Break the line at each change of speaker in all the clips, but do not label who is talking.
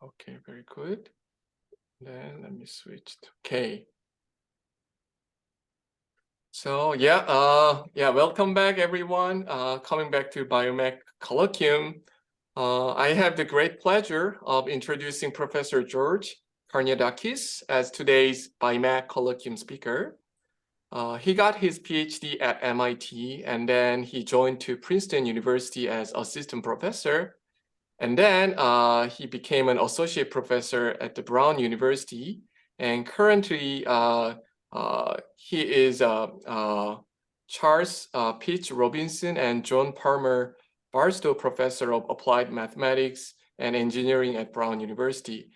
Okay, very good. Then let me switch to K. So welcome back everyone. Coming back to Biomech Colloquium. I have the great pleasure of introducing Professor George Karniadakis as today's Biomech Colloquium speaker. He got his PhD at MIT, and then he joined to Princeton University as assistant professor. And then he became an associate professor at the Brown University. And currently, he is Charles Pitch Robinson and John Palmer Barstow Professor of Applied Mathematics and Engineering at Brown University.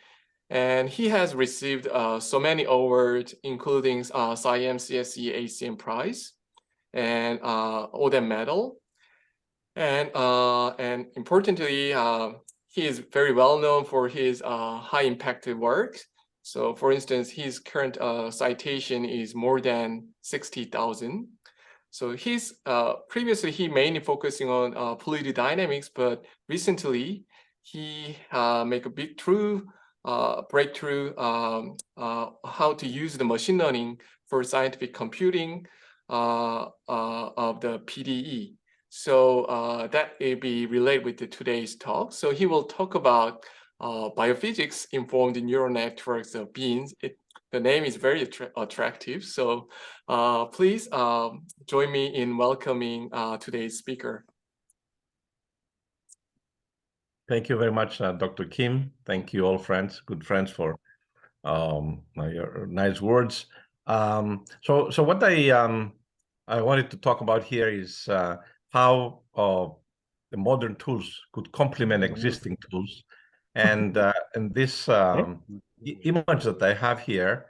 And he has received so many awards, including SIAM CSE ACM Prize and ODEM Medal. And importantly, he is very well known for his high impact work. So for instance, his current citation is more than 60,000. So he's previously he mainly focusing on fluid dynamics, but recently he make a breakthrough how to use the machine learning for scientific computing of the PDE. So that will be related with today's talk. So he will talk about biophysics-informed neural networks of BINNS. The name is very attractive. So please join me in welcoming today's speaker.
Thank you very much, Dr. Kim. Thank you all friends, good friends, for your nice words. So what I wanted to talk about here is how the modern tools could complement existing tools. And this image that I have here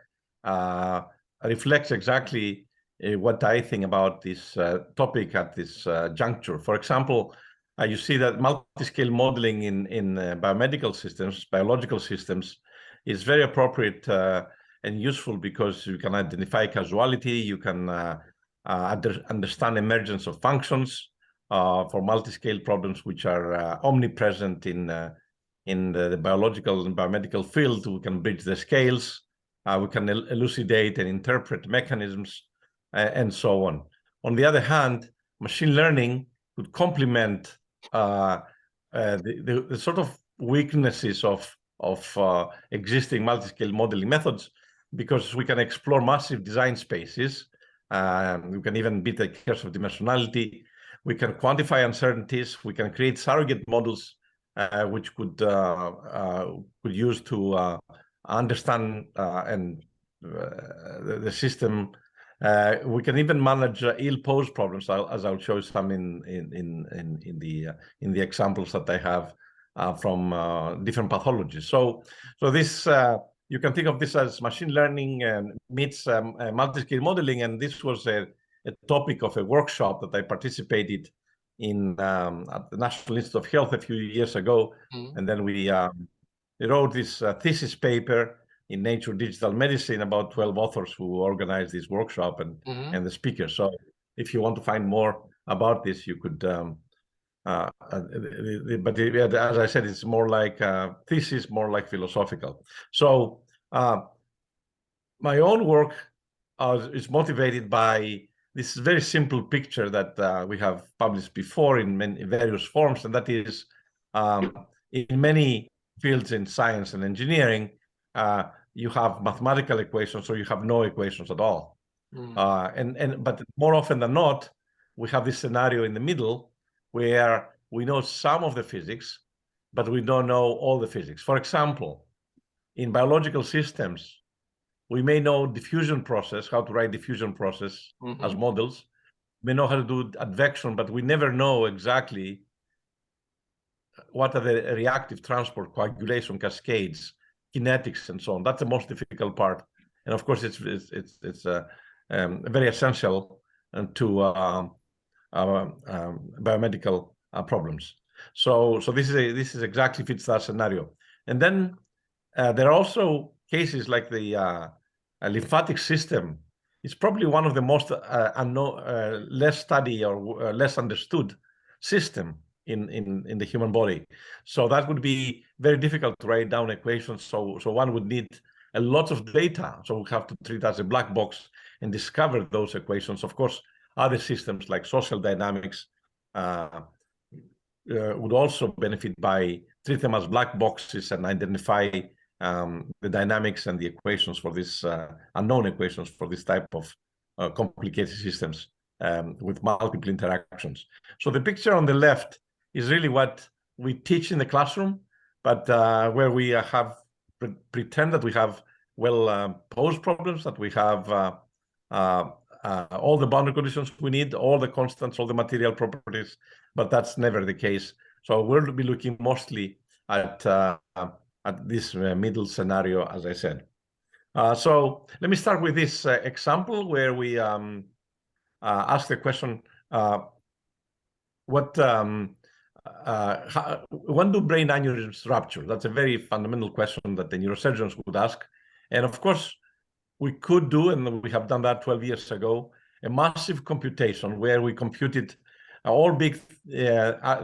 reflects exactly what I think about this topic at this juncture. For example, you see that multi-scale modeling in biomedical systems, biological systems, is very appropriate and useful because you can identify causality, you can understand emergence of functions for multi-scale problems which are omnipresent in the biological and biomedical field. We can bridge the scales, we can elucidate and interpret mechanisms, and so on. On the other hand, machine learning could complement the sort of weaknesses of existing multi-scale modeling methods, because we can explore massive design spaces. We can even beat the curse of dimensionality. We can quantify uncertainties. We can create surrogate models which could use to understand the system. We can even manage ill-posed problems, as I'll show some in the examples that I have from different pathologies. So this you can think of this as machine learning meets multi-scale modeling, and this was a topic of a workshop that I participated in at the National Institute of Health a few years ago. And then we wrote this thesis paper in Nature Digital Medicine, about 12 authors who organized this workshop and the speakers. So if you want to find more about this, you could, but as I said, it's more like thesis, more like philosophical. So my own work is motivated by this very simple picture that we have published before in various forms, and that is in many fields in science and engineering, you have mathematical equations or you have no equations at all. But more often than not, we have this scenario in the middle where we know some of the physics, but we don't know all the physics. For example, in biological systems, we may know diffusion process, how to write diffusion process as models. We know how to do advection, but we never know exactly what are the reactive transport, coagulation cascades, kinetics, and so on. That's the most difficult part. And of course, it's very essential to biomedical problems. So this is exactly fits that scenario. And then there are also cases like the lymphatic system. It's probably one of the most less studied or less understood system in the human body. So that would be very difficult to write down equations. So one would need a lot of data. So we have to treat it as a black box and discover those equations. Of course, other systems like social dynamics would also benefit by treat them as black boxes and identify the dynamics and the equations for this unknown equations for this type of complicated systems with multiple interactions. So the picture on the left is really what we teach in the classroom, but where we have pretend that we have posed problems, that we have all the boundary conditions we need, all the constants, all the material properties, but that's never the case. So we'll be looking mostly at this middle scenario, as I said. So let me start with this example where we ask the question, when do brain aneurysms rupture? That's a very fundamental question that the neurosurgeons would ask. And of course, we could do, and we have done that 12 years ago, a massive computation where we computed all big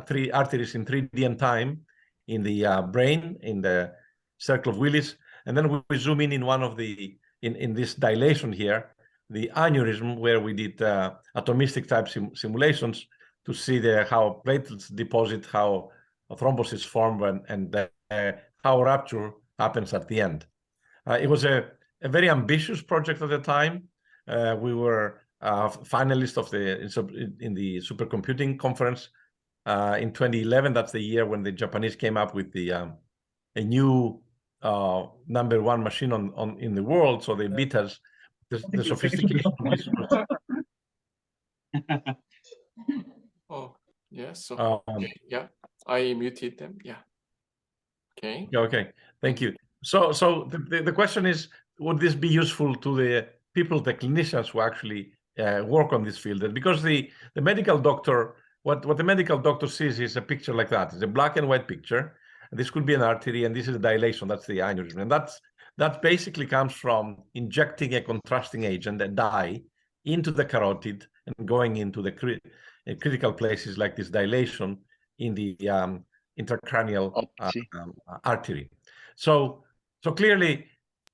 three arteries in 3D and time in the brain, in the circle of Willis. And then we zoom in one of the, in this dilation here, the aneurysm, where we did atomistic type simulations to see how platelets deposit, how a thrombus is formed, and how rupture happens at the end. It was a very ambitious project at the time. We were finalists of in the supercomputing conference in 2011. That's the year when the Japanese came up with the a new #1 machine in the world. So they beat us. The sophistication of this was...
Oh, yes. So, okay. Yeah, I muted them. Yeah. Okay.
Okay. Thank you. So the question is, would this be useful to the people, the clinicians who actually work on this field? And because the medical doctor, what the medical doctor sees is a picture like that. It's a black and white picture. This could be an artery, and this is a dilation. That's the aneurysm, and that basically comes from injecting a contrasting agent, a dye, into the carotid and going into the critical places like this dilation in the intracranial artery. So clearly,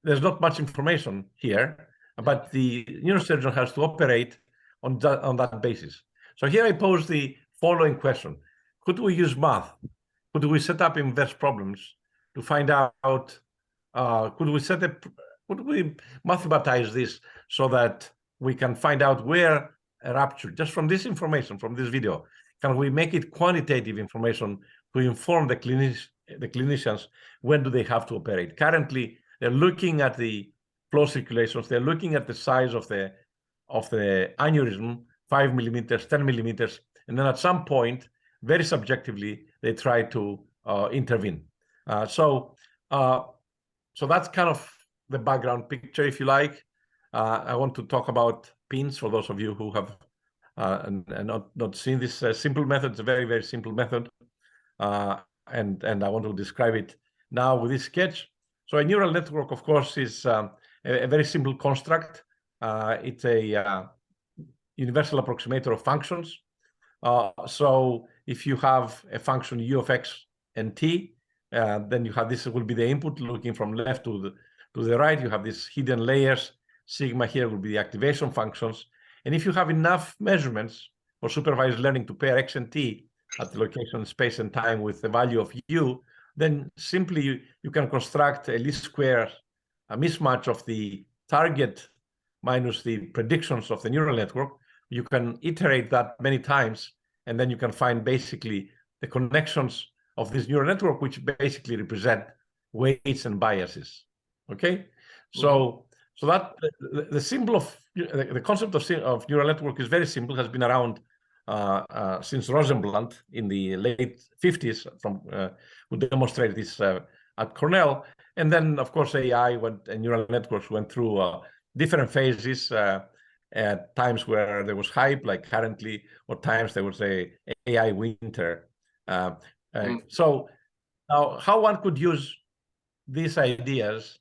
there's not much information here, but the neurosurgeon has to operate on that basis. So here I pose the following question: could we use math? Could we set up inverse problems to find out? Could we mathematize this so that we can find out where a rupture, just from this information, from this video, can we make it quantitative information to inform the clinicians when do they have to operate? Currently, they're looking at the flow circulations, they're looking at the size of the aneurysm, 5 millimeters, 10 millimeters, and then at some point, very subjectively, they try to intervene. So that's kind of the background picture, if you like. I want to talk about BINNS for those of you who have not seen this simple method. It's a very, very simple method. And I want to describe it now with this sketch. So a neural network, of course, is a very simple construct. It's a universal approximator of functions. So if you have a function u of x and t, then you have this will be the input looking from left to the right. You have these hidden layers. Sigma here will be the activation functions. And if you have enough measurements for supervised learning to pair x and t at the location, space, and time with the value of u, then simply you can construct a least square, a mismatch of the target minus the predictions of the neural network. You can iterate that many times, and then you can find basically the connections of this neural network, which basically represent weights and biases. Okay, so that the symbol of the concept of neural network is very simple. Has been around since Rosenblatt in the late 50s, who demonstrated this at Cornell. And then, of course, AI and neural networks went through different phases. At times where there was hype, like currently, or times there was a AI winter. So now, how one could use these ideas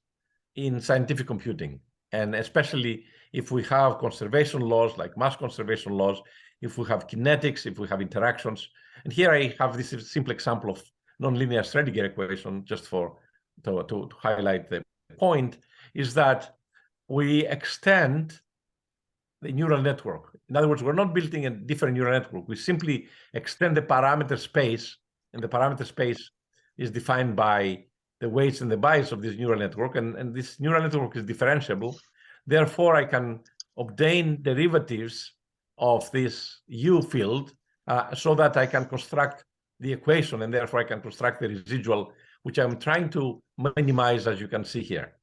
in scientific computing, and especially if we have conservation laws, like mass conservation laws, if we have kinetics, if we have interactions. And here I have this simple example of nonlinear Schrödinger equation, just to highlight the point, is that we extend the neural network. In other words, we're not building a different neural network. We simply extend the parameter space, and the parameter space is defined by the weights and the bias of this neural network, and this neural network is differentiable. Therefore, I can obtain derivatives of this U field so that I can construct the equation, and therefore I can construct the residual, which I'm trying to minimize, as you can see here.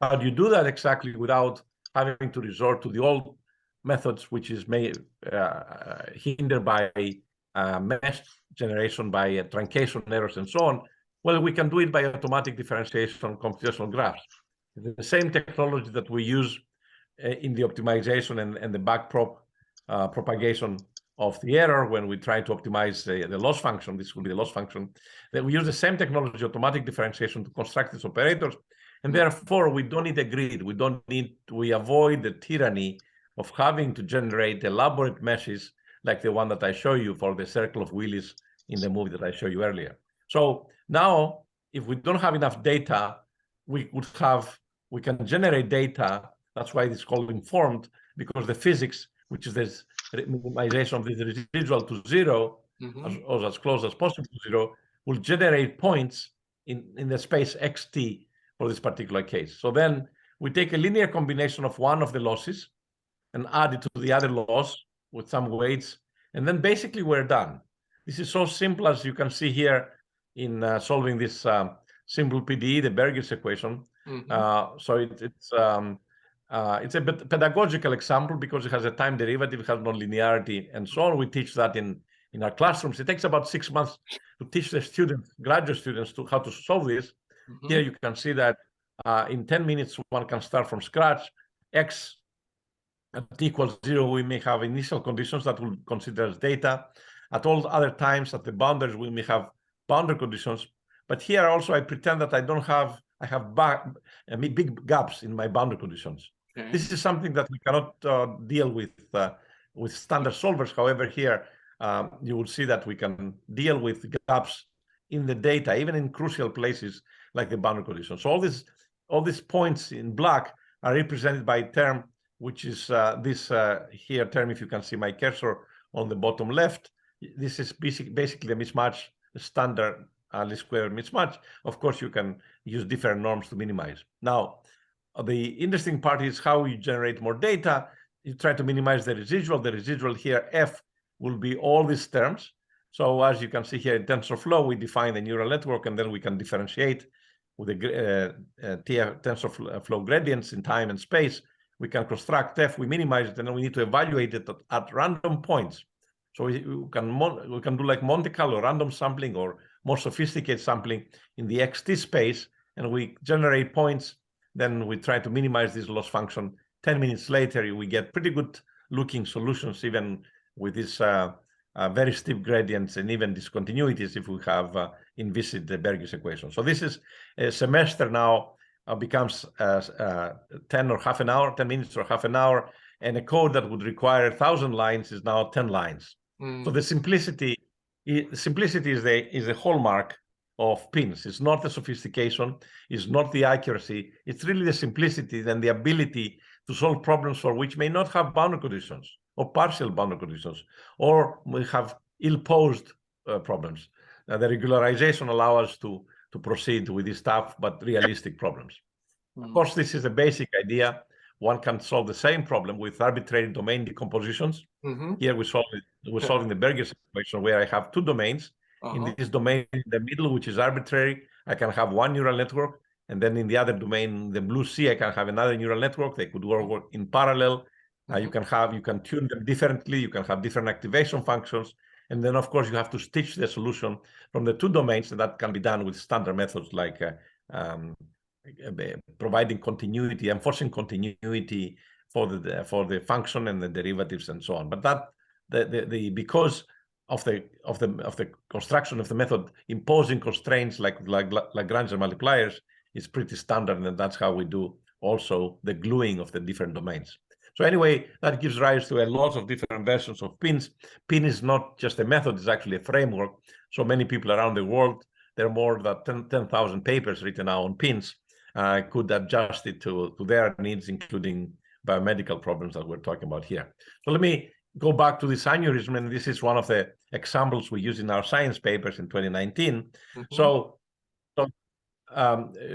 How do you do that exactly without having to resort to the old methods, which is hindered by mesh generation, by truncation errors, and so on? Well, we can do it by automatic differentiation computational graphs. The same technology that we use in the optimization and the propagation of the error when we try to optimize the loss function. This will be the loss function. Then we use the same technology, automatic differentiation, to construct these operators. And therefore, we don't need a grid. We avoid the tyranny of having to generate elaborate meshes like the one that I show you for the circle of Willis in the movie that I showed you earlier. So now, if we don't have enough data, we can generate data. That's why it's called informed, because the physics, which is this minimization of the residual to zero, or as close as possible to zero, will generate points in the space xt for this particular case. So then we take a linear combination of one of the losses and add it to the other loss with some weights, and then basically we're done. This is so simple, as you can see here in solving this simple PDE, the Berger's equation. So it's a pedagogical example because it has a time derivative, it has nonlinearity, and so on. We teach that in our classrooms. It takes about 6 months to teach the students, graduate students, how to solve this. Here you can see that in 10 minutes, one can start from scratch. X at equals 0, we may have initial conditions that we'll consider as data. At all other times, at the boundaries, we may have boundary conditions. But here also, I pretend that I have big gaps in my boundary conditions. Okay. This is something that we cannot deal with standard solvers. However, here you will see that we can deal with gaps in the data, even in crucial places like the boundary conditions. So all these points in black are represented by a term, which is this here term. If you can see my cursor on the bottom left, this is basically the mismatch, the standard least square mismatch. Of course, you can use different norms to minimize. Now, the interesting part is how you generate more data. You try to minimize the residual. The residual here, F, will be all these terms. So as you can see here in TensorFlow, we define the neural network, and then we can differentiate with the TensorFlow gradients in time and space. We can construct F, we minimize it, and then we need to evaluate it at random points. So we can do like Monte Carlo random sampling or more sophisticated sampling in the XT space, and we generate points. Then we try to minimize this loss function. 10 minutes later, we get pretty good looking solutions, even with these very steep gradients and even discontinuities if we have envisaged the Berger's equation. So this is a semester now becomes 10 or half an hour, 10 minutes or half an hour, and a code that would require 1,000 lines is now 10 lines. So the simplicity is the hallmark of BINNS. It's not the sophistication, it's not the accuracy, it's really the simplicity and the ability to solve problems for which may not have boundary conditions or partial boundary conditions, or we have ill-posed problems. The regularization allows us to proceed with this tough but realistic problems. Of course, this is a basic idea. One can solve the same problem with arbitrary domain decompositions. Here we're solving the Berger's equation, where I have two domains. In this domain in the middle, which is arbitrary, I can have one neural network, and then in the other domain, the blue sea, I can have another neural network. They could work in parallel. You can tune them differently. You can have different activation functions, and then of course you have to stitch the solution from the two domains, and that can be done with standard methods like providing continuity, enforcing continuity for the function and the derivatives and so on. But that because of the construction of the method, imposing constraints like Lagrange multipliers is pretty standard, and that's how we do also the gluing of the different domains. So anyway, that gives rise to a lot of different versions of BINNS. PIN is not just a method, it's actually a framework. So many people around the world, there are more than 10,000 papers written now on PINS, could adjust it to their needs, including biomedical problems that we're talking about here. So let me go back to this aneurysm, and this is one of the examples we use in our science papers in 2019. So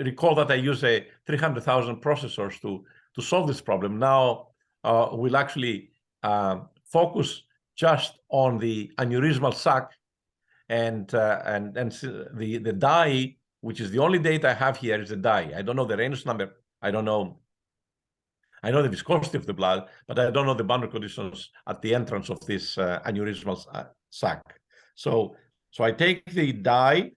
recall that I use a 300,000 processors to solve this problem. Now we'll actually focus just on the aneurysmal sac and the dye, which is the only data I have here, is the dye. I don't know the Reynolds number. I know the viscosity of the blood, but I don't know the boundary conditions at the entrance of this aneurysmal sac. So I take the dye,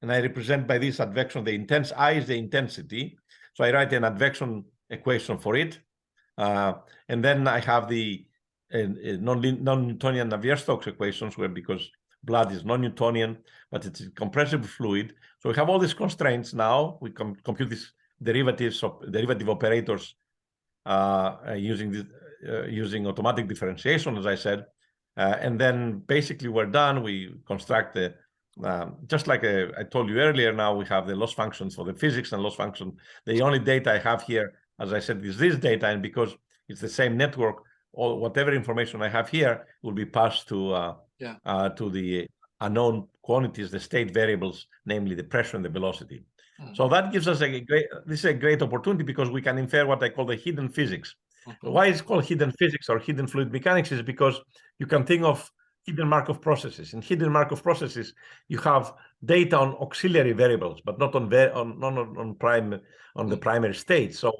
and I represent by this advection the intense. I is the intensity. So I write an advection equation for it. And then I have the non-Newtonian Navier-Stokes equations, where because blood is non-Newtonian, but it's a compressible fluid. So we have all these constraints now. We compute these derivative operators using automatic differentiation, as I said. And then basically we're done. We construct the just like I told you earlier, now we have the loss functions for the physics and loss function. The only data I have here, as I said, is this data, and because it's the same network, whatever information I have here will be passed to the unknown quantities, the state variables, namely the pressure and the velocity. So that gives us this is a great opportunity, because we can infer what I call the hidden physics. Why it's called hidden physics or hidden fluid mechanics is because you can think of hidden Markov processes. In hidden Markov processes, you have data on auxiliary variables, but not on the primary state. So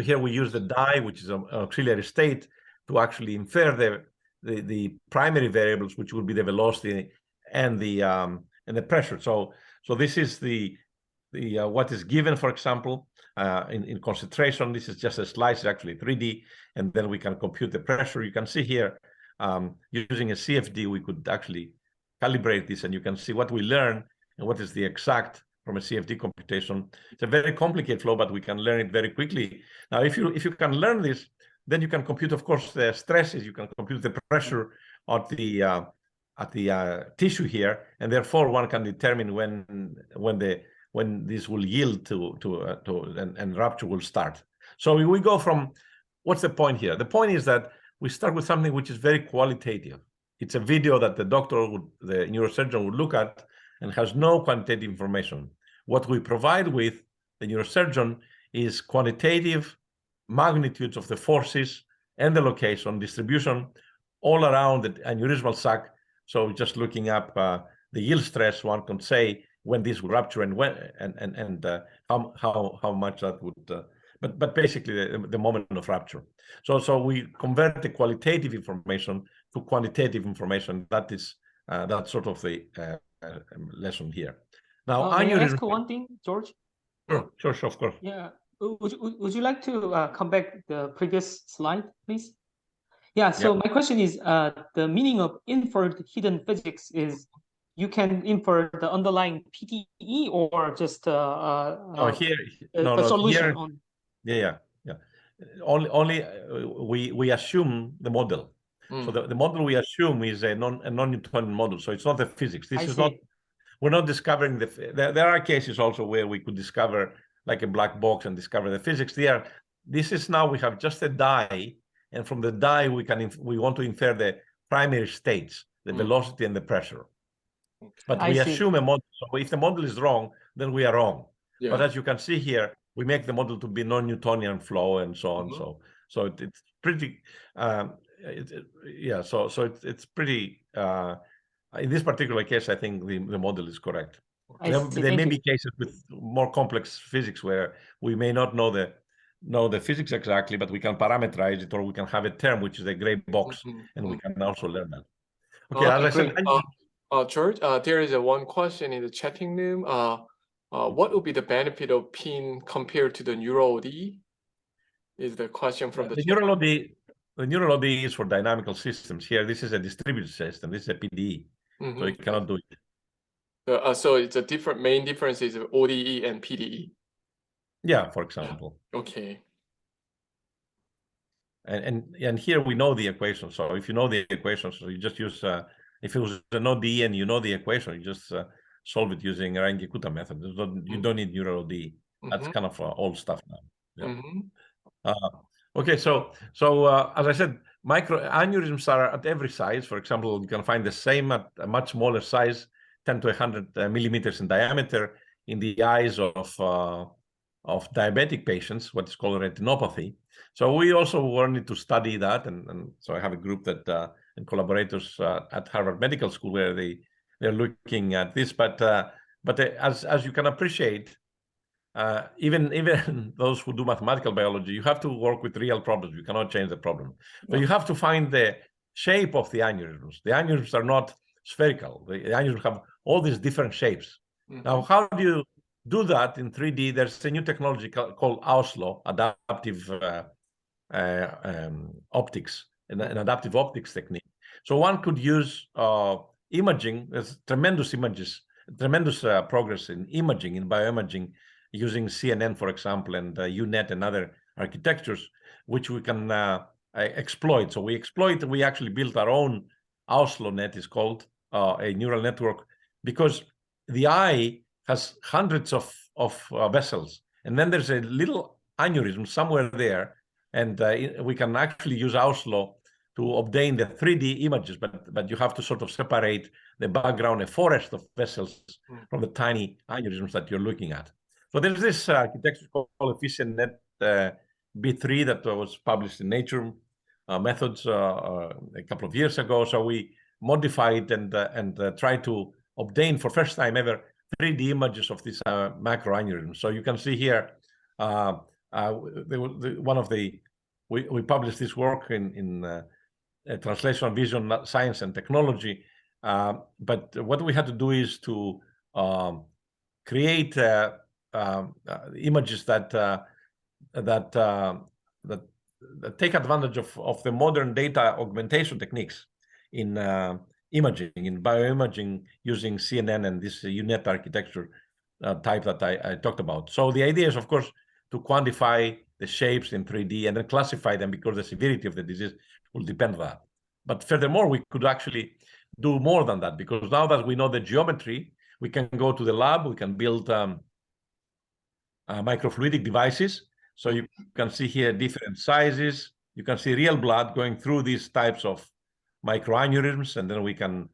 here we use the dye, which is an auxiliary state, to actually infer the primary variables, which will be the velocity and the pressure. So this is the what is given, for example, in concentration. This is just a slice, it's actually 3D, and then we can compute the pressure. You can see here, using a CFD, we could actually calibrate this, and you can see what we learn and what is the exact from a CFD computation. It's a very complicated flow, but we can learn it very quickly. Now, if you can learn this, then you can compute, of course, the stresses. You can compute the pressure at the tissue here, and therefore one can determine when this will yield and rupture will start. So we go from, what's the point here? The point is that we start with something which is very qualitative. It's a video that the neurosurgeon would look at and has no quantitative information. What we provide with the neurosurgeon is quantitative magnitudes of the forces and the location, distribution all around the aneurysmal sac. So just looking up the yield stress, one can say when this will rupture and when and how much that would. But basically the moment of rupture. So we convert the qualitative information to quantitative information. That is that's sort of the lesson here. Now,
may I ask one thing, George?
Sure, of course.
Yeah. Would you like to come back the previous slide, please? Yeah. So my question is, the meaning of inferred hidden physics is you can infer the underlying PTE or just a solution
here,
on.
Yeah. Only we assume the model. So the model we assume is a non-Newtonian model. So it's not the physics. This is not. We're not discovering there are cases also where we could discover like a black box and discover the physics there. This is now we have just a dye, and from the dye we want to infer the primary states, the velocity and the pressure. But we assume a model. So if the model is wrong, then we are wrong. Yeah. But as you can see here, we make the model to be non-Newtonian flow and so on. So it's pretty it's pretty in this particular case, I think the model is correct. There may be cases with more complex physics where we may not know the physics exactly, but we can parameterize it, or we can have a term which is a gray box, and we can also learn that. Okay, as I said,
George, there is one question in the chatting room. What would be the benefit of PIN compared to the neural OD? Is the question from the
neural OD. The neural OD is for dynamical systems. Here, this is a distributed system. This is a PDE, so you cannot do it.
So it's a main difference is ODE and PDE.
Yeah, for example.
Okay.
and here we know the equation. So if you know the equation, so you just use if it was a node D and you know the equation, you just solve it using Runge-Kutta method. You don't need neural D. That's kind of old stuff now. Yeah. Okay, so as I said, microaneurysms are at every size. For example, you can find the same at a much smaller size, 10 to 100 millimeters in diameter, in the eyes of diabetic patients, what is called retinopathy. So we also wanted to study that, and so I have a group that and collaborators at Harvard Medical School where they're looking at this. But as you can appreciate, even those who do mathematical biology, you have to work with real problems. You cannot change the problem. So you have to find the shape of the aneurysms. The aneurysms are not spherical. The aneurysms have all these different shapes. Now, how do you do that in 3D? There's a new technology called AUSLO, adaptive optics, an adaptive optics technique. So one could use imaging. There's tremendous progress in imaging, in bioimaging, using CNN, for example, and UNet and other architectures, which we can exploit. So we actually built our own AUSLO net, is called, a neural network, because the eye has hundreds of vessels, and then there's a little aneurysm somewhere there, and we can actually use AUSLO to obtain the 3D images, but you have to sort of separate the background, a forest of vessels, from the tiny aneurysms that you're looking at. So there's this architecture called efficient net B3 that was published in Nature Methods a couple of years ago. So we modified and tried to obtain for first time ever 3D images of these macroaneurysms. So you can see here we published this work in Translational Vision Science and Technology. But what we had to do is to create images that take advantage of the modern data augmentation techniques in imaging, in bioimaging, using CNN and this UNet architecture type that I talked about. So the idea is, of course, to quantify the shapes in 3D and then classify them, because the severity of the disease will depend on that. But furthermore, we could actually do more than that, because now that we know the geometry, we can go to the lab, we can build microfluidic devices. So you can see here different sizes. You can see real blood going through these types of microaneurysms, and then we can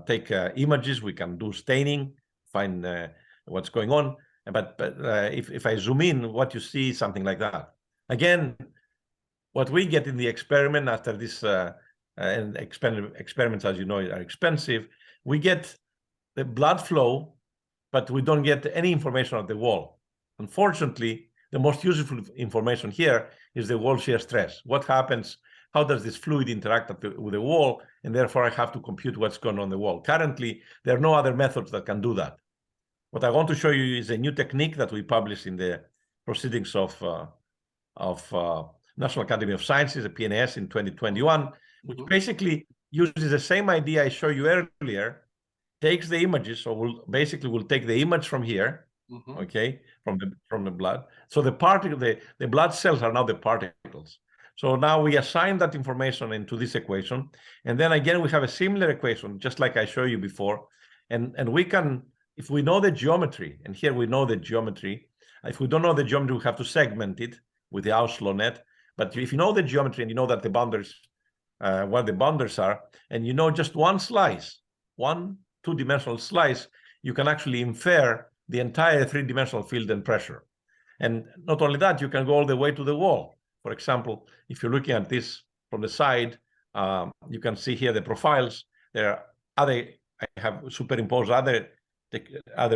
take images, we can do staining, find what's going on. But if I zoom in, what you see is something like that. Again, what we get in the experiment after this, and experiments, as you know, are expensive, we get the blood flow, but we don't get any information at the wall. Unfortunately, the most useful information here is the wall shear stress. What happens? How does this fluid interact with the wall? And therefore, I have to compute what's going on the wall. Currently, there are no other methods that can do that. What I want to show you is a new technique that we published in the Proceedings of National Academy of Sciences, the PNAS, in 2021, which basically uses the same idea I showed you earlier, takes the images, so we'll take the image from here, okay, from the blood. So the blood cells are now the particles. So now we assign that information into this equation, and then again we have a similar equation, just like I showed you before, and we can, if we know the geometry, and here we know the geometry. If we don't know the geometry, we have to segment it with the AUSLO net. But if you know the geometry and you know that the boundaries, what the boundaries are, and you know just one slice, one two-dimensional slice, you can actually infer the entire three-dimensional field and pressure. And not only that, you can go all the way to the wall. For example, if you're looking at this from the side, you can see here the profiles. I have superimposed other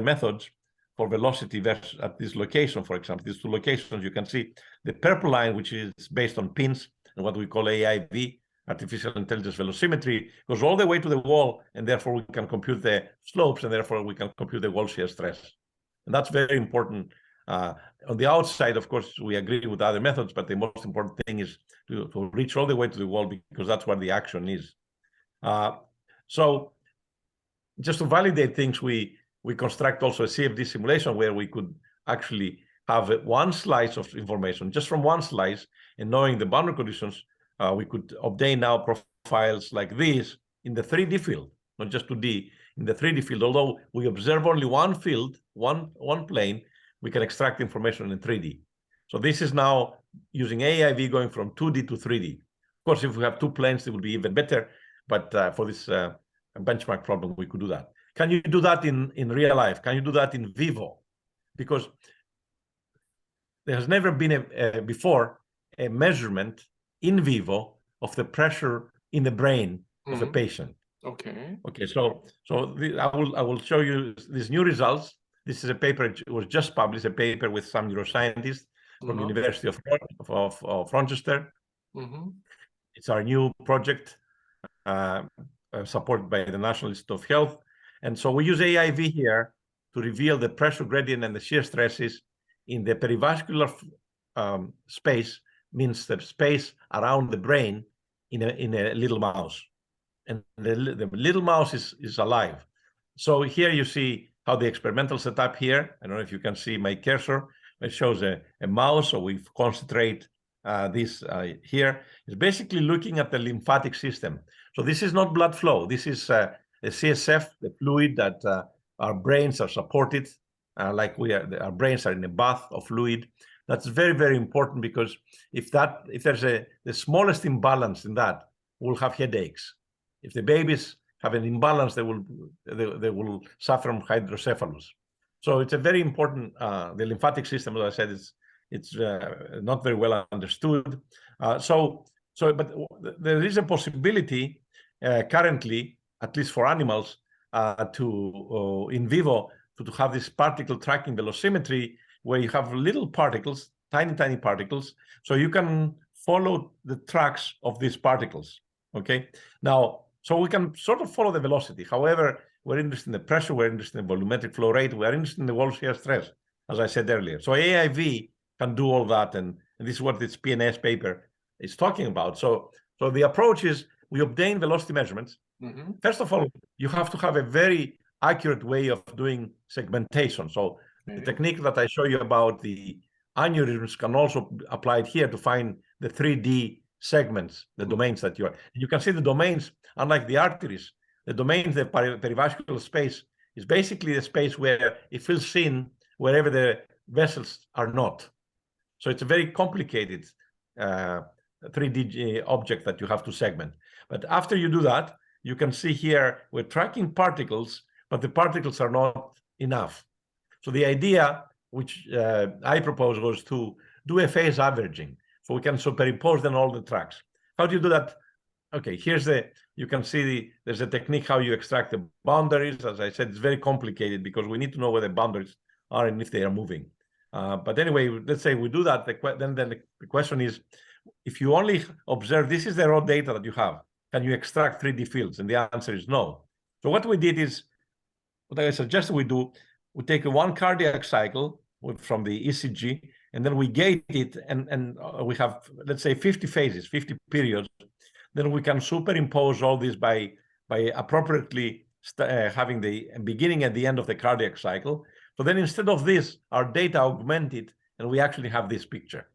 methods for velocity at this location, for example. These two locations, you can see the purple line, which is based on BINNS and what we call AIV, artificial intelligence velocimetry, goes all the way to the wall, and therefore we can compute the slopes, and therefore we can compute the wall shear stress. And that's very important. On the outside, of course, we agree with other methods, but the most important thing is to reach all the way to the wall, because that's where the action is. So just to validate things, we construct also a CFD simulation where we could actually have one slice of information, just from one slice, and knowing the boundary conditions, we could obtain now profiles like this in the 3D field, not just 2D, in the 3D field. Although we observe only one field, one plane, we can extract information in 3D. So this is now using AIV going from 2D to 3D. Of course, if we have two planes, it would be even better. But for this benchmark problem, we could do that. Can you do that in real life? Can you do that in vivo? Because there has never been before a measurement in vivo of the pressure in the brain of a patient.
Okay.
Okay. So I will show you these new results. This is a paper. It was just published. A paper with some neuroscientists from University of Rochester. It's our new project supported by the National Institute of Health. And so we use AIV here to reveal the pressure gradient and the shear stresses in the perivascular space, means the space around the brain in a little mouse. And the little mouse is alive. So here you see how the experimental setup here, I don't know if you can see my cursor, it shows a mouse. So we concentrate this here. It's basically looking at the lymphatic system. So this is not blood flow. This is the CSF, the fluid that our brains are supported, like our brains are in a bath of fluid. That's very, very important, because if there's the smallest imbalance in that, we'll have headaches. If the babies have an imbalance, they will suffer from hydrocephalus. So it's a very important. The lymphatic system, as I said, it's not very well understood. But there is a possibility currently, at least for animals, to in vivo to have this particle tracking velocimetry, where you have little particles, tiny particles, so you can follow the tracks of these particles. Okay. Now, so we can sort of follow the velocity. However, we're interested in the pressure, we're interested in the volumetric flow rate, we're interested in the wall shear stress, as I said earlier. So AIV can do all that, and this is what this PNS paper is talking about. So the approach is we obtain velocity measurements. First of all, you have to have a very accurate way of doing segmentation. So the technique that I show you about the aneurysms can also be applied here to find the 3D segments, the domains that you can see the domains, unlike the arteries, the domains, the perivascular space is basically the space where it fills in wherever the vessels are not. So it's a very complicated 3D object that you have to segment. But after you do that, you can see here we're tracking particles, but the particles are not enough. So the idea, which I propose, was to do a phase averaging. So we can superimpose then all the tracks. How do you do that? Okay, you can see there's a technique how you extract the boundaries. As I said, it's very complicated because we need to know where the boundaries are and if they are moving. But anyway, let's say we do that. Then the question is, if you only observe, this is the raw data that you have, can you extract 3D fields? And the answer is no. So what we did is, what I suggest we do, we take one cardiac cycle from the ECG, and then we gate it, and we have, let's say, 50 phases, 50 periods. Then we can superimpose all this by appropriately having the beginning and the end of the cardiac cycle. So then instead of this, our data augmented, and we actually have this picture.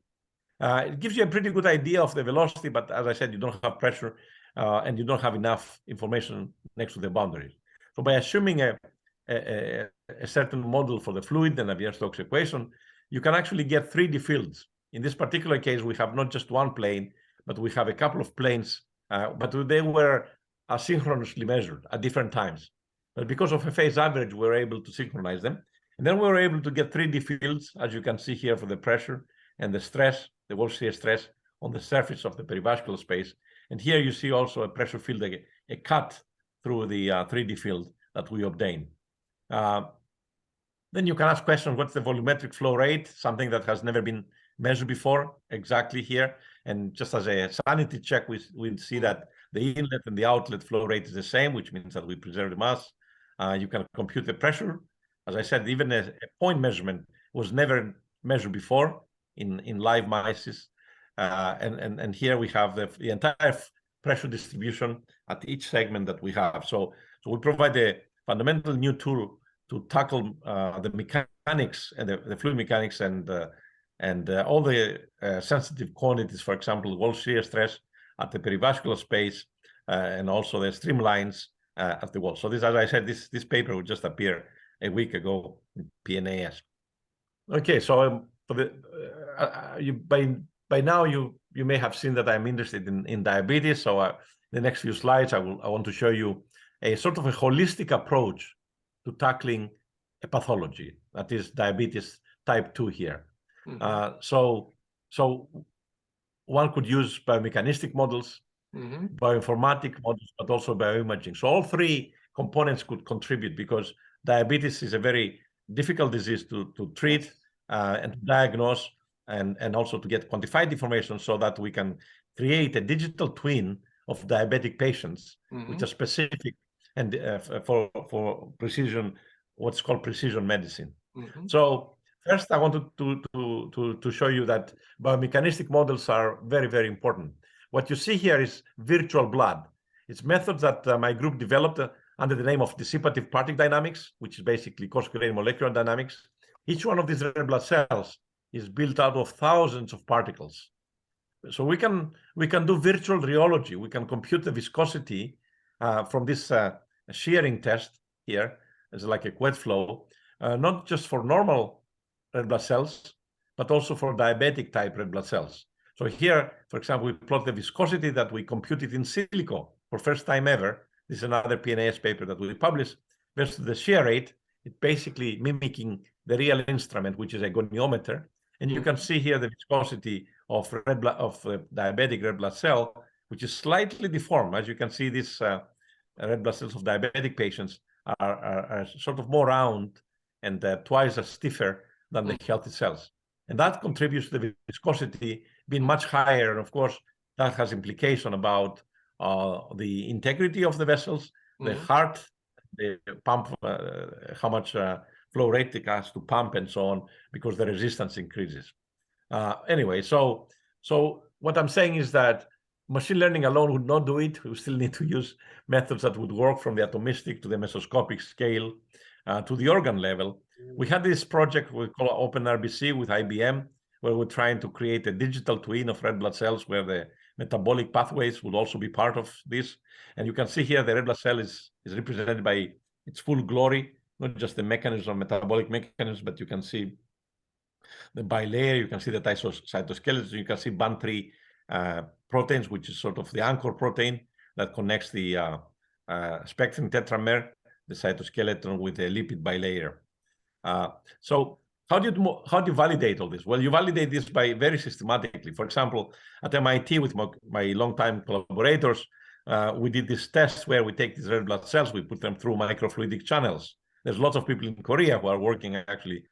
It gives you a pretty good idea of the velocity, but as I said, you don't have pressure, and you don't have enough information next to the boundaries. So by assuming a certain model for the fluid and Navier-Stokes equation, you can actually get 3D fields. In this particular case, we have not just one plane, but we have a couple of planes, but they were asynchronously measured at different times. But because of a phase average, we were able to synchronize them. And then we were able to get 3D fields, as you can see here, for the pressure and the stress, the wall shear stress on the surface of the perivascular space. And here you see also a pressure field, a cut through the 3D field that we obtain. Then you can ask questions, what's the volumetric flow rate? Something that has never been measured before, exactly here. And just as a sanity check, we see that the inlet and the outlet flow rate is the same, which means that we preserve the mass. You can compute the pressure. As I said, even a point measurement was never measured before in live mice. And here we have the entire pressure distribution at each segment that we have. So we provide a fundamental new tool to tackle the mechanics and the fluid mechanics and all the sensitive quantities, for example, wall shear stress at the perivascular space and also the streamlines at the wall. So this, as I said, this paper would just appear a week ago in PNAS. Okay, so by now you may have seen that I'm interested in diabetes. So the next few slides, I want to show you a sort of a holistic approach to tackling a pathology, that is diabetes type 2 here. So one could use biomechanistic models, bioinformatic models, but also bioimaging. So all three components could contribute, because diabetes is a very difficult disease to treat and to diagnose, and also to get quantified information, so that we can create a digital twin of diabetic patients, which are specific and for precision, what's called precision medicine. So first, I wanted to show you that biomechanistic models are very, very important. What you see here is virtual blood. It's methods that my group developed under the name of dissipative particle dynamics, which is basically coarse-grained molecular dynamics. Each one of these red blood cells is built out of thousands of particles. So we can do virtual rheology. We can compute the viscosity from this shearing test here. It's like a wet flow, not just for normal red blood cells, but also for diabetic type red blood cells. So here, for example, we plot the viscosity that we computed in silico for first time ever. This is another PNAS paper that we published, versus the shear rate. It's basically mimicking the real instrument, which is a goniometer. And you can see here the viscosity of diabetic red blood cell, which is slightly deformed. As you can see, these red blood cells of diabetic patients are sort of more round and twice as stiffer than the healthy cells. And that contributes to the viscosity being much higher. And of course, that has implication about the integrity of the vessels, the heart, the pump, how much flow rate it has to pump, and so on, because the resistance increases. Anyway, so what I'm saying is that machine learning alone would not do it. We still need to use methods that would work from the atomistic to the mesoscopic scale to the organ level. We had this project we call OpenRBC with IBM, where we're trying to create a digital twin of red blood cells, where the metabolic pathways would also be part of this. And you can see here the red blood cell is represented by its full glory, not just the mechanism, metabolic mechanism, but you can see the bilayer, you can see the cytoskeleton, you can see BAN3 proteins, which is sort of the anchor protein that connects the spectrin tetramer, the cytoskeleton, with the lipid bilayer. So how do you validate all this? Well, you validate this by very systematically. For example, at MIT with my longtime collaborators, we did this test where we take these red blood cells, we put them through microfluidic channels. There's lots of people in Korea who are working actually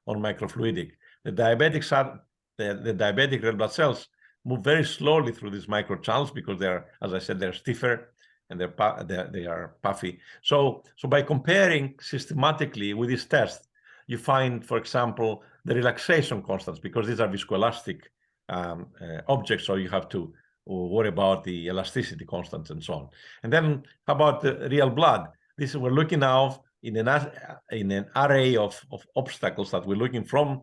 on microfluidic. The diabetic red blood cells move very slowly through these microchannels because they're, as I said, they're stiffer and they are puffy. So by comparing systematically with this test, you find, for example, the relaxation constants, because these are viscoelastic objects, so you have to worry about the elasticity constants and so on. And then how about the real blood? This we're looking now in an array of obstacles that we're looking from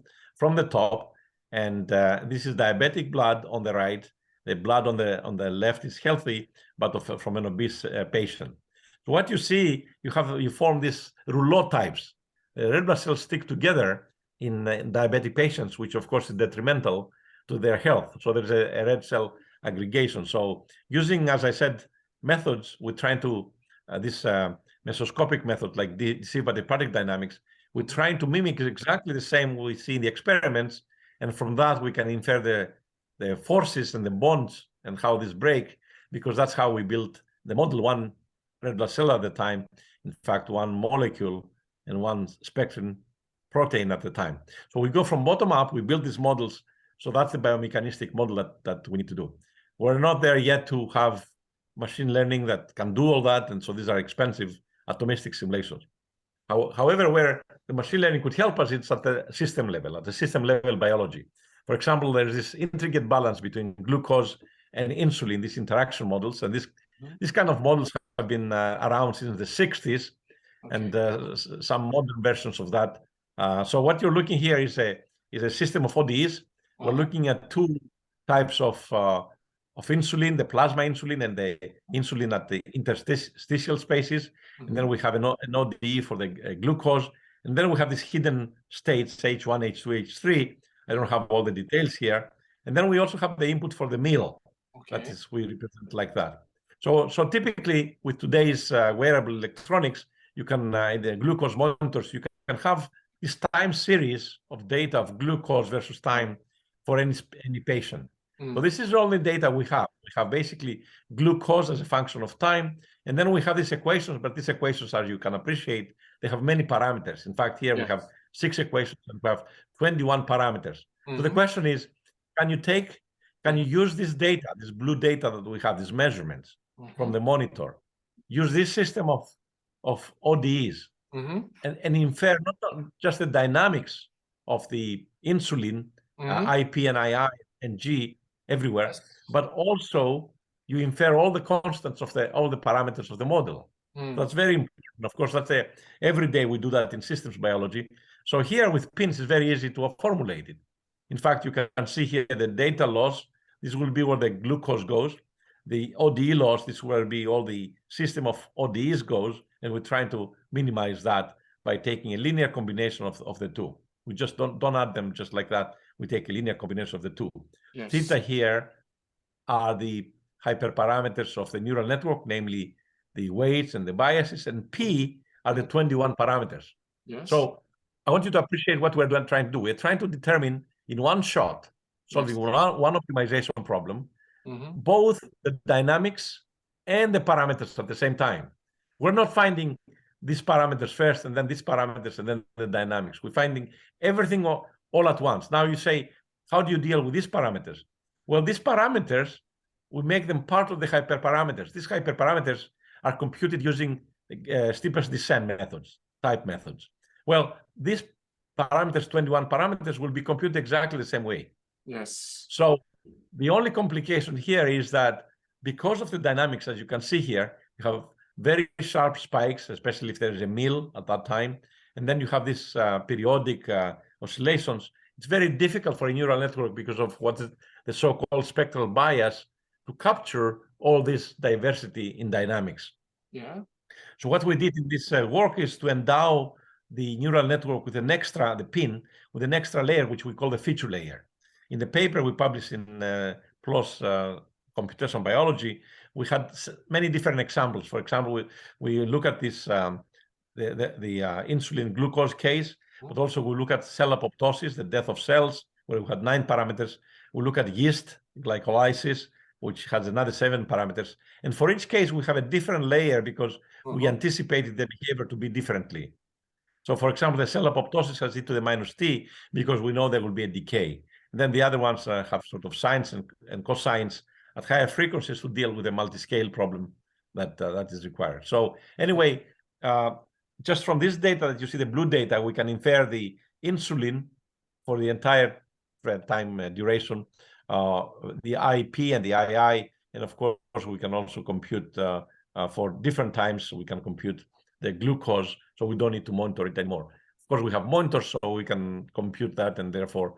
the top, and this is diabetic blood on the right. The blood on the left is healthy, but from an obese patient. So what you see, you form these rouleau types. Red blood cells stick together in diabetic patients, which of course is detrimental to their health. So there's a red cell aggregation. So using, as I said, methods, we're trying to this mesoscopic method like dissipative particle dynamics, we're trying to mimic exactly the same we see in the experiments, and from that we can infer the forces and the bonds and how these break, because that's how we built the model. One red blood cell at the time, in fact, one molecule and one spectrin protein at the time. So we go from bottom up, we build these models. So that's the biomechanistic model that we need to do. We're not there yet to have machine learning that can do all that, and so these are expensive atomistic simulations. However, where the machine learning could help us, it's at the system level biology. For example, there's this intricate balance between glucose and insulin, these interaction models, and this kind of models have been around since the 60s. and some modern versions of that. So what you're looking here is a system of ODEs. We're looking at two types of insulin, the plasma insulin and the insulin at the interstitial spaces. And then we have an ODE for the glucose. And then we have these hidden states, H1, H2, H3. I don't have all the details here. And then we also have the input for the meal. That is, we represent like that. So typically with today's wearable electronics, you can, in the glucose monitors, you can have this time series of data of glucose versus time for any patient. So this is the only data we have. We have basically glucose as a function of time. And then we have these equations, but these equations, as you can appreciate, they have many parameters. In fact, here we have 6 equations and we have 21 parameters. So the question is, can you use this data, this blue data that we have, these measurements from the monitor, use this system of ODEs and infer not just the dynamics of the insulin, IP and II and G everywhere, but also you infer all the constants of all the parameters of the model. So that's very important. Of course, that's every day we do that in systems biology. So here with BINNS, it's very easy to formulate it. In fact, you can see here the data loss. This will be where the glucose goes. The ODE loss, this will be all the system of ODEs goes, and we're trying to minimize that by taking a linear combination of the two. We just don't add them just like that. We take a linear combination of the two. Theta here are the hyperparameters of the neural network, namely the weights and the biases, and P are the 21 parameters. So I want you to appreciate what we're trying to do. We're trying to determine in one shot, solving one optimization problem, both the dynamics and the parameters at the same time. We're not finding these parameters first and then these parameters and then the dynamics. We're finding everything all at once. Now you say, how do you deal with these parameters? Well, these parameters, we make them part of the hyperparameters. These hyperparameters are computed using steepest descent methods, type methods. Well, these parameters, 21 parameters, will be computed exactly the same way. So the only complication here is that because of the dynamics, as you can see here, you have very sharp spikes, especially if there is a meal at that time. And then you have these periodic oscillations. It's very difficult for a neural network because of what is the so-called spectral bias to capture all this diversity in dynamics. So what we did in this work is to endow the neural network with the PIN, with an extra layer, which we call the feature layer. In the paper we published in PLOS Computational Biology, we had many different examples. For example, we look at this, the insulin glucose case, but also we look at cell apoptosis, the death of cells, where we had 9 parameters. We look at yeast glycolysis, which has another 7 parameters. And for each case, we have a different layer because we anticipated the behavior to be differently. So for example, the cell apoptosis has e to the minus t because we know there will be a decay. And then the other ones have sort of sines and cosines at higher frequencies to deal with the multi-scale problem that is required. So anyway, just from this data that you see, the blue data, we can infer the insulin for the entire time duration, the IP and the II, and of course we can also compute for different times. We can compute the glucose, so we don't need to monitor it anymore. Of course, we have monitors, so we can compute that, and therefore,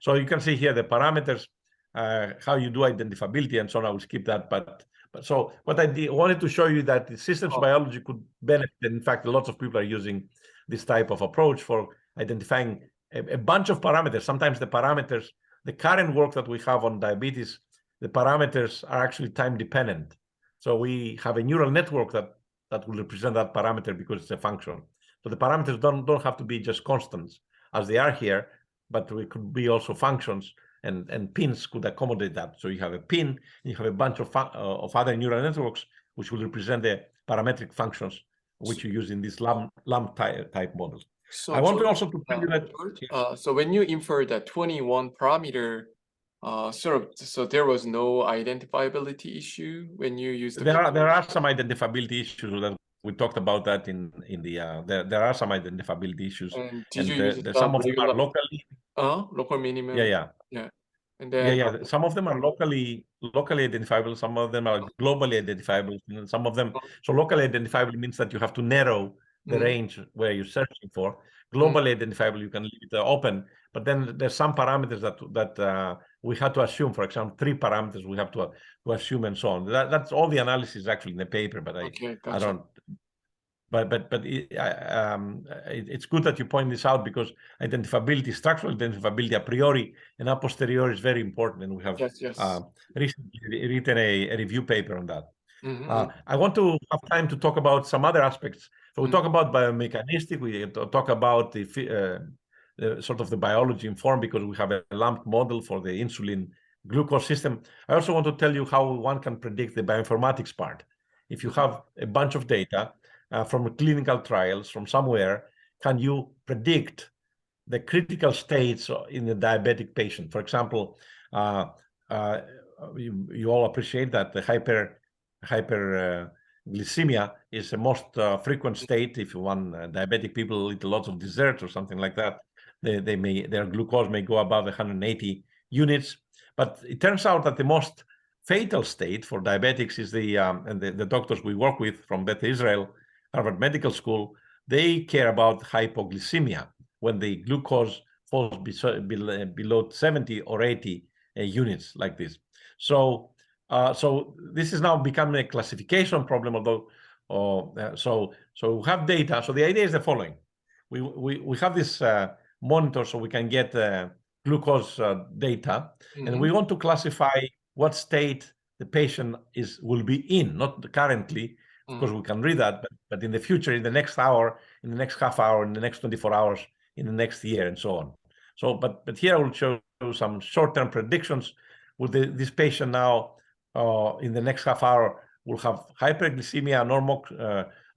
so you can see here the parameters, how you do identifiability and so on. I will skip that, but so what I wanted to show you that the systems biology could benefit. In fact, lots of people are using this type of approach for identifying a bunch of parameters. Sometimes the parameters, the current work that we have on diabetes, the parameters are actually time dependent. So we have a neural network that will represent that parameter because it's a function. So the parameters don't have to be just constants as they are here, but we could be also functions, and pins could accommodate that. So you have a pin, and you have a bunch of other neural networks which will represent the parametric functions which you use in this LAMP type model.
So
I want to also to tell you that.
So when you infer that 21 parameter, so there was no identifiability issue when you use the.
There are some identifiability issues that we talked about that in the there are some identifiability issues.
And did you use
some of them are locally.
Local minimum.
Yeah.
And then
Some of them are locally identifiable. Some of them are globally identifiable. And some of them, so locally identifiable means that you have to narrow the range where you're searching for. Globally identifiable, you can leave it open, but then there's some parameters that we had to assume. For example, 3 parameters we have to assume, and so on. That's all the analysis actually in the paper, but I don't. But it's good that you point this out, because identifiability, structural identifiability a priori and a posteriori is very important, and we have recently written a review paper on that. I want to have time to talk about some other aspects. So we talk about biomechanistic, we talk about the sort of the biology informed, because we have a lumped model for the insulin glucose system. I also want to tell you how one can predict the bioinformatics part. If you have a bunch of data from clinical trials from somewhere, can you predict the critical states in the diabetic patient? For example, you all appreciate that the hyperglycemia is the most frequent state. If diabetic people eat lots of dessert or something like that, their glucose may go above 180 units. But it turns out that the most fatal state for diabetics is and the doctors we work with from Beth Israel, Harvard Medical School, they care about hypoglycemia, when the glucose falls below 70 or 80 units like this. So this is now becoming a classification problem, although so we have data. So the idea is the following: we have this monitor, so we can get glucose data, and we want to classify what state the patient will be in, not currently. Of course, we can read that, but in the future, in the next hour, in the next half hour, in the next 24 hours, in the next year, and so on. So, but here I will show some short-term predictions. With this patient now, in the next half hour, will have hyperglycemia, normal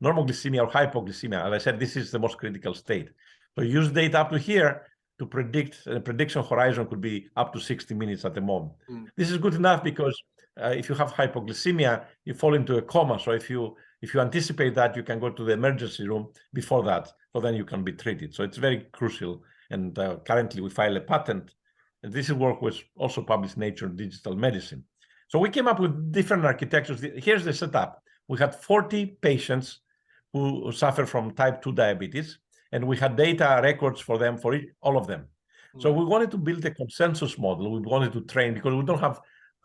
glycemia, or hypoglycemia. As I said, this is the most critical state. So use data up to here to predict. The prediction horizon could be up to 60 minutes at the moment. This is good enough because if you have hypoglycemia, you fall into a coma. So if you anticipate that, you can go to the emergency room before that, so then you can be treated. So it's very crucial. And currently we file a patent, and this work was also published in Nature Digital Medicine. So we came up with different architectures. Here's the setup. We had 40 patients who suffer from type 2 diabetes, and we had data records for them, for all of them. So we wanted to build a consensus model. We wanted to train, because we don't have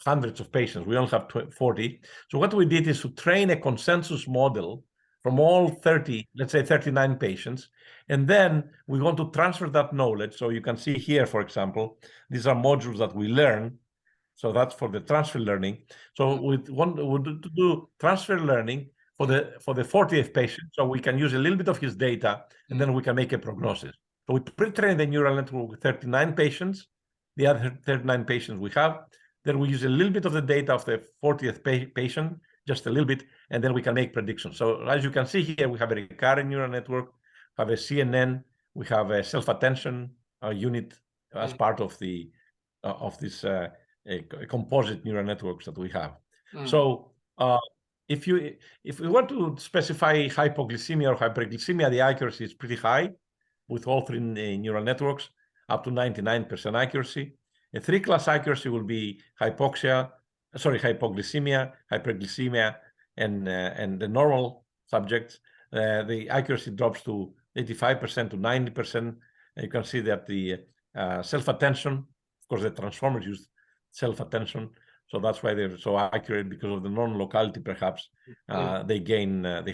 hundreds of patients. We only have 40. So what we did is to train a consensus model from all 30, let's say 39 patients. And then we want to transfer that knowledge. So you can see here, for example, these are modules that we learn. So that's for the transfer learning. So we want to do transfer learning for the 40th patient. So we can use a little bit of his data, and then we can make a prognosis. So we pre-train the neural network with 39 patients, the other 39 patients we have. Then we use a little bit of the data of the 40th patient, just a little bit, and then we can make predictions. So as you can see here, we have a recurrent neural network, have a CNN, we have a self-attention unit as part of the this composite neural networks that we have. So if we want to specify hypoglycemia or hyperglycemia, the accuracy is pretty high with all 3 neural networks, up to 99% accuracy. A 3-class accuracy will be hypoglycemia, hyperglycemia, and the normal subjects. The accuracy drops to 85% to 90%. You can see that the self-attention, of course, the transformers use self-attention, so that's why they're so accurate, because of the non-locality, perhaps. They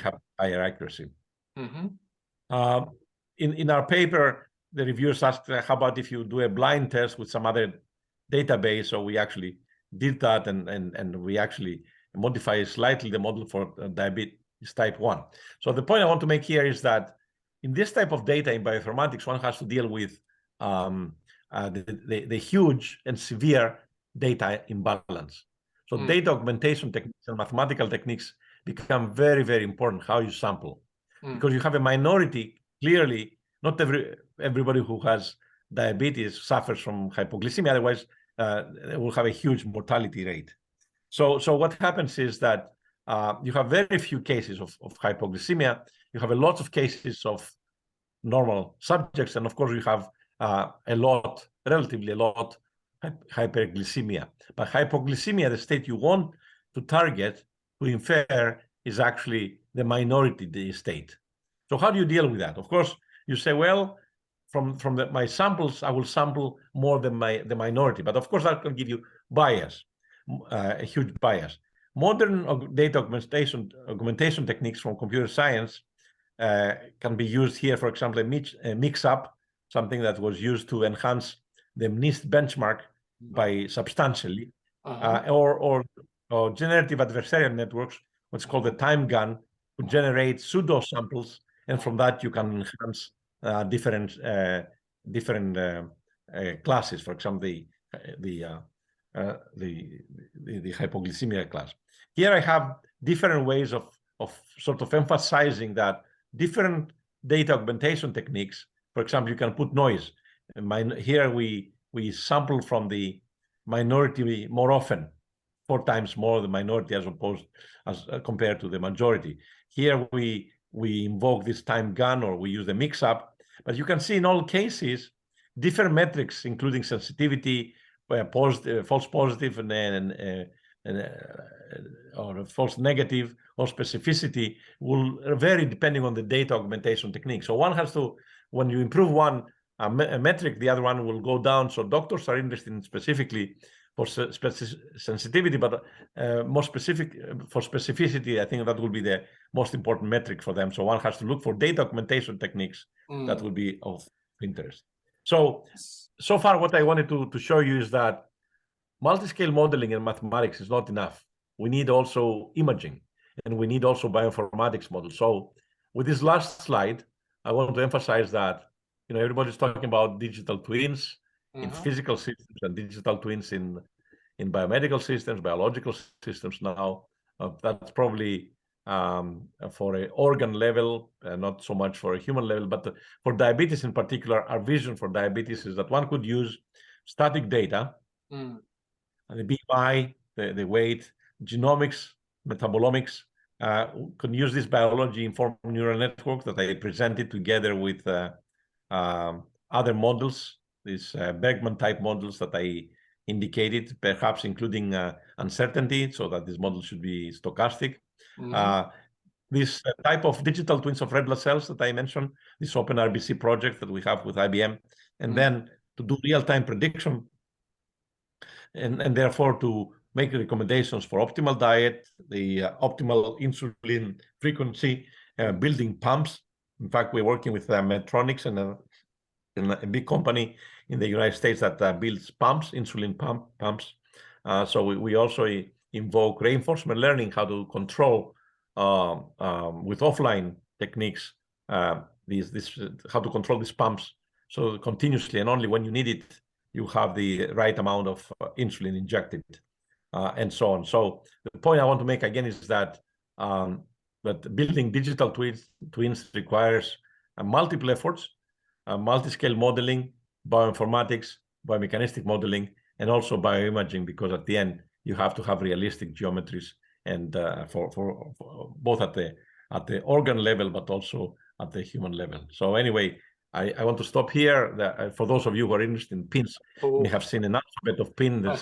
have higher accuracy. In our paper, the reviewers asked, how about if you do a blind test with some other database? So we actually did that, and we actually modify slightly the model for diabetes type 1. So the point I want to make here is that in this type of data in bioinformatics, one has to deal with the huge and severe data imbalance. So data augmentation techniques and mathematical techniques become very, very important, how you sample. Because you have a minority, clearly, not everybody who has diabetes suffers from hypoglycemia, otherwise it will have a huge mortality rate. So what happens is that you have very few cases of hypoglycemia. You have a lot of cases of normal subjects, and of course you have relatively a lot hyperglycemia. But hypoglycemia, the state you want to target, to infer, is actually the minority state. So how do you deal with that? Of course, you say, well, from my samples, I will sample more than the minority. But of course, that can give you bias, a huge bias. Modern data augmentation techniques from computer science can be used here. For example, a mix-up, something that was used to enhance the NIST benchmark by substantially, or generative adversarial networks, what's called the time gun, to generate pseudo samples, and from that you can enhance different classes. For example, the hypoglycemia class. Here I have different ways of sort of emphasizing that different data augmentation techniques. For example, you can put noise. Here we sample from the minority more often, 4 times more the minority as compared to the majority. Here we invoke this time gun, or we use the mix-up. But you can see in all cases different metrics, including sensitivity, false positive, or false negative, or specificity will vary depending on the data augmentation technique. So one has to, when you improve one a metric, the other one will go down. So doctors are interested in specifically for sensitivity, but more specific for specificity. I think that will be the most important metric for them. So one has to look for data augmentation techniques that will be of interest. So far, what I wanted to show you is that multi-scale modeling in mathematics is not enough. We need also imaging, and we need also bioinformatics models. So with this last slide, I want to emphasize that everybody's talking about digital twins in physical systems and digital twins in biomedical systems, biological systems now. That's probably for an organ level, not so much for a human level, but for diabetes in particular, our vision for diabetes is that one could use static data, the BMI, the weight, genomics, metabolomics, can use this biology-informed neural network that I presented together with other models, these Bergman-type models that I indicated, perhaps including uncertainty, so that this model should be stochastic. This type of digital twins of red blood cells that I mentioned, this open RBC project that we have with IBM, and then to do real-time prediction, and therefore to make recommendations for optimal diet, the optimal insulin frequency, building pumps. In fact, we're working with Medtronic and a big company in the United States that builds pumps, insulin pumps. So we also invoke reinforcement learning, how to control with offline techniques how to control these pumps, so continuously, and only when you need it, you have the right amount of insulin injected, and so on. So the point I want to make again is that building digital twins requires multiple efforts, multi-scale modeling, bioinformatics, biomechanistic modeling, and also bioimaging, because at the end you have to have realistic geometries, and for both at the organ level, but also at the human level. So anyway, I want to stop here. For those of you who are interested in pins, you may have seen an alphabet of pins.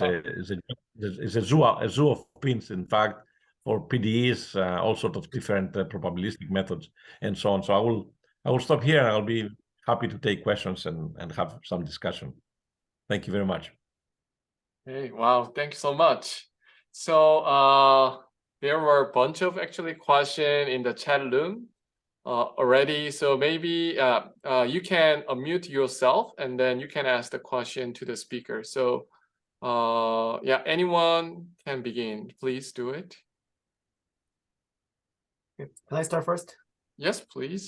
There's a zoo of pins, in fact, for PDEs, all sorts of different probabilistic methods, and so on. So I will stop here, and I'll be happy to take questions and have some discussion. Thank you very much.
Hey, wow, thank you so much. So there were a bunch of actually questions in the chat room already. So maybe you can unmute yourself, and then you can ask the question to the speaker. So yeah, anyone can begin. Please do it.
Can I start first?
Yes, please.